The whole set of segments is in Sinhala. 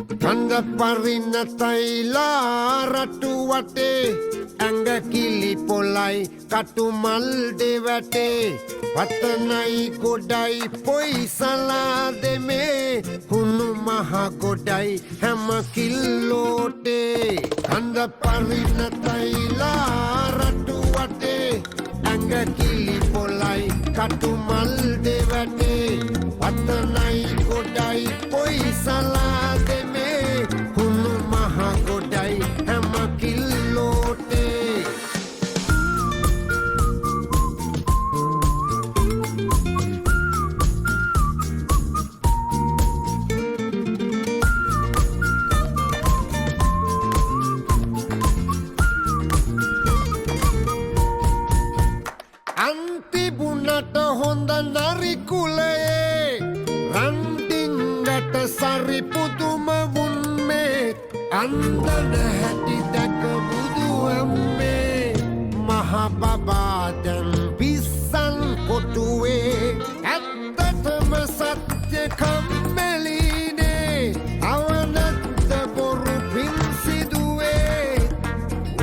කඳ පරිණතයිලා රටු වටේ ඇඟ කිලි පොලයි කටු මල් දෙවැටේ වතනයි ගොඩයි පොයිසලා දෙමේ හුණු මහ ගොඩයි හැම කිල්ලෝටේ කඳ පරිණතයිලා රටු වටේ ඇඟ කිලි පොලයි කටු මල් දෙවැටේ වතනයි ගොඩයි පොයිසලා දෙමේ හුණු මහ ගොඩයි හැම කිල්ලෝටේ අන්තිබුණට හොඳ නරිකුලයේ රන්ඩිංගට සරි පුදුම වුන්මේ අන්දන හැටි දැක බුදු අම්මේ මහ බබාදැන් පිස්සන් කොටුවේ ඇත්තටම සත්‍ය කම්මැලිනේ අවනත්ත බොරු පින්සිදුවේ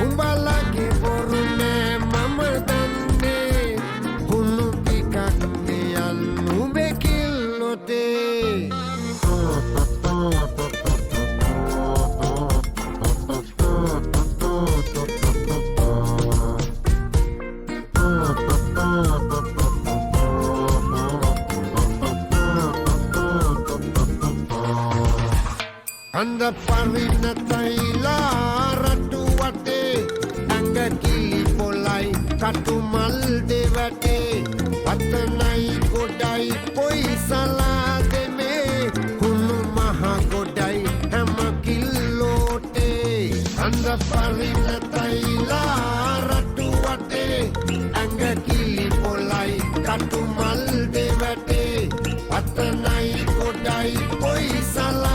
උඹලගේ බොරු නෑ මම දන්නේ හුණු ටිකක් නියන් උඹේ කිල්ලොටේ කඳ පරිණතයිලා රටු වටේ ඇඟ කිලි පොලයි කටු මල් දෙවැටේ වතනයි ගොඩයි පොයිසලා දෙමේ හුණු මහ ගොඩයි හැම කිල්ලෝටේ කඳ පරිණතයිලා රටු වටේ ඇඟ කිලි පොලයි කටු මල් දෙවැටේ වතනයි ගොඩයි පොයිසලා